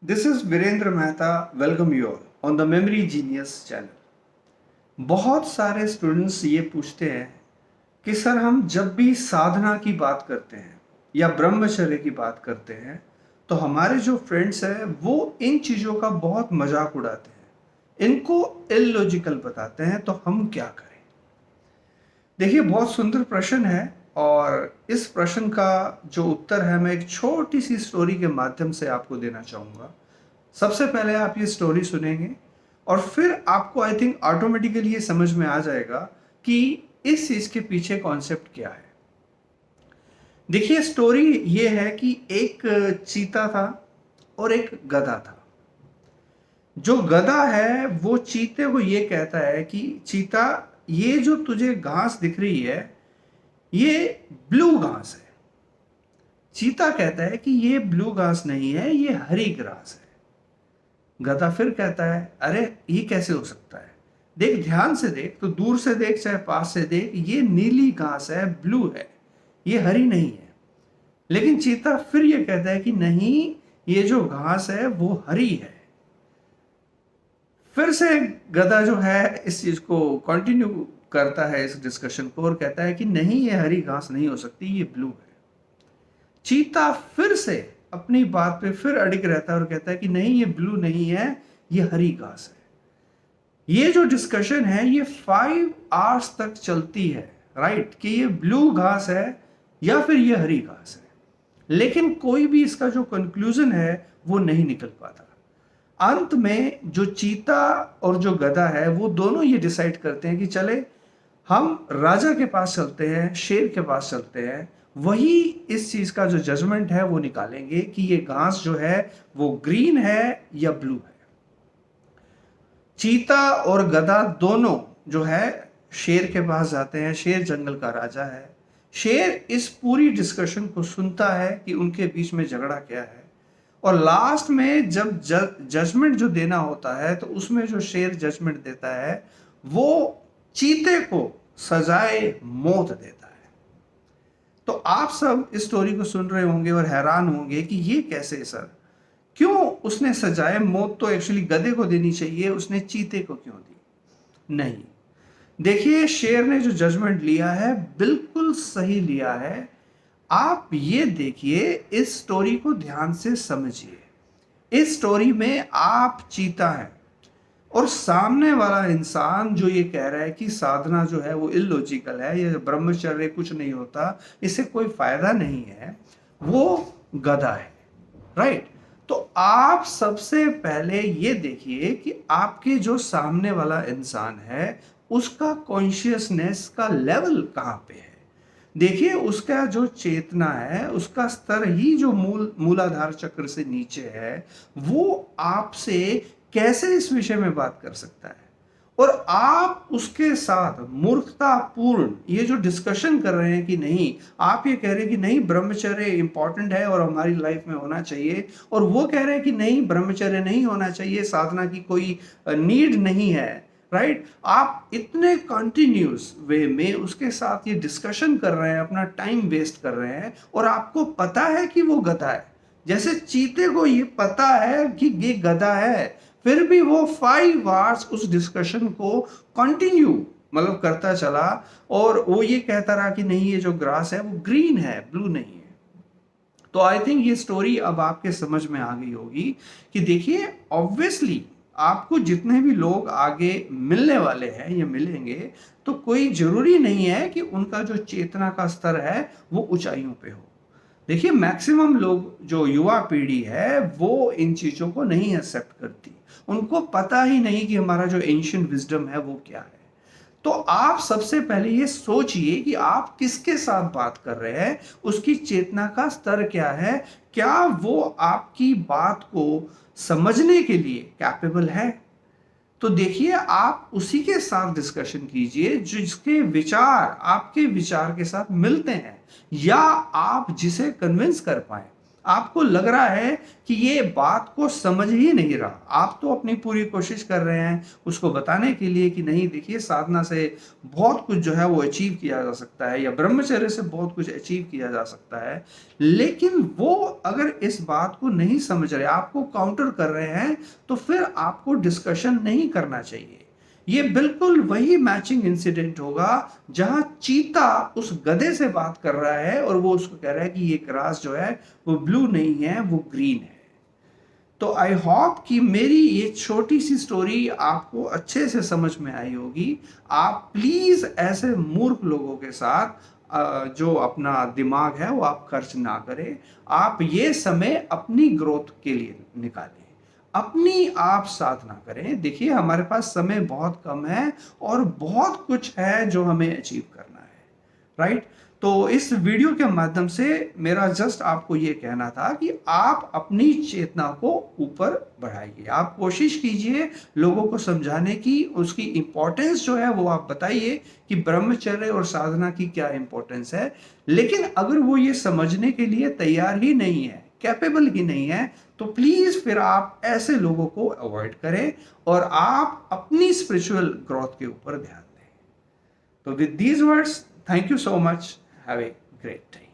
This is Virendra Mehta. Welcome you all on the Memory Genius channel. बहुत सारे students ये पूछते हैं कि सर हम जब भी साधना की बात करते हैं या ब्रह्मचर्य की बात करते हैं तो हमारे जो फ्रेंड्स हैं वो इन चीज़ों का बहुत मजाक उड़ाते हैं, इनको इलॉजिकल बताते हैं, तो हम क्या करें। देखिए, बहुत सुंदर प्रश्न है और इस प्रश्न का जो उत्तर है मैं एक छोटी सी स्टोरी के माध्यम से आपको देना चाहूँगा। सबसे पहले आप ये स्टोरी सुनेंगे और फिर आपको आई थिंक ऑटोमेटिकली ये समझ में आ जाएगा कि इस चीज़ के पीछे कॉन्सेप्ट क्या है। देखिए, स्टोरी ये है कि एक चीता था और एक गधा था। जो गधा है वो चीते को ये कहता है कि चीता, ये जो तुझे घास दिख रही है ये ब्लू घास है। चीता कहता है कि ये ब्लू घास नहीं है, ये हरी घास है। गधा फिर कहता है, अरे ये कैसे हो सकता है, देख ध्यान से देख, तो दूर से देख चाहे पास से देख, ये नीली घास है, ब्लू है, ये हरी नहीं है। लेकिन चीता फिर ये कहता है कि नहीं, ये जो घास है वो हरी है। फिर से गधा जो है इस चीज को कंटिन्यू करता है, इस डिस्कशन को, और कहता है कि नहीं, ये हरी घास नहीं हो सकती, ये ब्लू है। चीता फिर से अपनी बात पे फिर अड़िग रहता है और कहता है कि नहीं, ये ब्लू नहीं है, ये हरी घास है। ये जो डिस्कशन है ये 5 आवर्स तक चलती है, राइट, कि ये ब्लू घास है या फिर ये हरी घास है, लेकिन कोई भी इसका जो कंक्लूजन है वो नहीं निकल पाता। अंत में जो चीता और जो गधा है वो दोनों ये डिसाइड करते हैं कि चले हम राजा के पास चलते हैं, शेर के पास चलते हैं, वही इस चीज का जो जजमेंट है वो निकालेंगे कि ये घास जो है वो ग्रीन है या ब्लू है। चीता और गधा दोनों जो है शेर के पास जाते हैं। शेर जंगल का राजा है। शेर इस पूरी डिस्कशन को सुनता है कि उनके बीच में झगड़ा क्या है, और लास्ट में जब जजमेंट जो देना होता है तो उसमें जो शेर जजमेंट देता है वो चीते को सजाए मौत देता है। तो आप सब इस स्टोरी को सुन रहे होंगे और हैरान होंगे कि ये कैसे सर, क्यों उसने सजाए मौत तो एक्चुअली गधे को देनी चाहिए, उसने चीते को क्यों दी? नहीं, देखिए, शेर ने जो जजमेंट लिया है बिल्कुल सही लिया है। आप ये देखिए, इस स्टोरी को ध्यान से समझिए। इस स्टोरी में आप चीता हैं और सामने वाला इंसान जो ये कह रहा है कि साधना जो है वो इलॉजिकल है, ये ब्रह्मचर्य कुछ नहीं होता, इससे कोई फायदा नहीं है, वो गधा है, राइट। तो आप सबसे पहले ये देखिए कि आपके जो सामने वाला इंसान है उसका कॉन्शियसनेस का लेवल कहाँ पे है। देखिए, उसका जो चेतना है, उसका स्तर ही जो मूलाधार चक्र से नीचे है, वो आपसे कैसे इस विषय में बात कर सकता है। और आप उसके साथ मूर्खतापूर्ण ये जो डिस्कशन कर रहे हैं कि नहीं, आप ये कह रहे हैं कि नहीं ब्रह्मचर्य इंपॉर्टेंट है और हमारी लाइफ में होना चाहिए, और वो कह रहे हैं कि नहीं ब्रह्मचर्य नहीं होना चाहिए, साधना की कोई नीड नहीं है, राइट। आप इतने कंटिन्यूस वे में उसके साथ ये डिस्कशन कर रहे हैं, अपना टाइम वेस्ट कर रहे हैं, और आपको पता है कि वो गधा है। जैसे चीते को ये पता है कि ये गधा है, फिर भी वो 5 आवर्स उस डिस्कशन को कंटिन्यू मतलब करता चला, और वो ये कहता रहा कि नहीं, ये जो ग्रास है वो ग्रीन है, ब्लू नहीं है। तो आई थिंक ये स्टोरी अब आपके समझ में आ गई होगी कि देखिए, ऑब्वियसली आपको जितने भी लोग आगे मिलने वाले हैं या मिलेंगे, तो कोई जरूरी नहीं है कि उनका जो चेतना का स्तर है वो ऊंचाइयों पे हो। देखिए, मैक्सिमम लोग जो युवा पीढ़ी है वो इन चीजों को नहीं एक्सेप्ट करती, उनको पता ही नहीं कि हमारा जो एंशिएंट विजडम है वो क्या है। तो आप सबसे पहले ये सोचिए कि आप किसके साथ बात कर रहे हैं, उसकी चेतना का स्तर क्या है, क्या वो आपकी बात को समझने के लिए कैपेबल है। तो देखिए, आप उसी के साथ डिस्कशन कीजिए जिसके विचार आपके विचार के साथ मिलते हैं, या आप जिसे कन्विंस कर पाए। आपको लग रहा है कि ये बात को समझ ही नहीं रहा, आप तो अपनी पूरी कोशिश कर रहे हैं उसको बताने के लिए कि नहीं देखिए साधना से बहुत कुछ जो है वो अचीव किया जा सकता है या ब्रह्मचर्य से बहुत कुछ अचीव किया जा सकता है, लेकिन वो अगर इस बात को नहीं समझ रहे, आपको काउंटर कर रहे हैं, तो फिर आपको डिस्कशन नहीं करना चाहिए। ये बिल्कुल वही मैचिंग इंसिडेंट होगा जहां चीता उस गधे से बात कर रहा है और वो उसको कह रहा है कि ये ग्रास जो है वो ब्लू नहीं है, वो ग्रीन है। तो आई होप कि मेरी ये छोटी सी स्टोरी आपको अच्छे से समझ में आई होगी। आप प्लीज ऐसे मूर्ख लोगों के साथ जो अपना दिमाग है वो आप खर्च ना करें। आप ये समय अपनी ग्रोथ के लिए निकालें, अपनी आप साधना करें। देखिए हमारे पास समय बहुत कम है और बहुत कुछ है जो हमें अचीव करना है, राइट। तो इस वीडियो के माध्यम से मेरा जस्ट आपको ये कहना था कि आप अपनी चेतना को ऊपर बढ़ाइए, आप कोशिश कीजिए लोगों को समझाने की, उसकी इंपॉर्टेंस जो है वो आप बताइए कि ब्रह्मचर्य और साधना की क्या इंपॉर्टेंस है। लेकिन अगर वो ये समझने के लिए तैयार ही नहीं है, कैपेबल ही नहीं है, तो प्लीज फिर आप ऐसे लोगों को अवॉइड करें और आप अपनी स्पिरिचुअल ग्रोथ के ऊपर ध्यान दें। So with these words, thank you so much. Have a great day.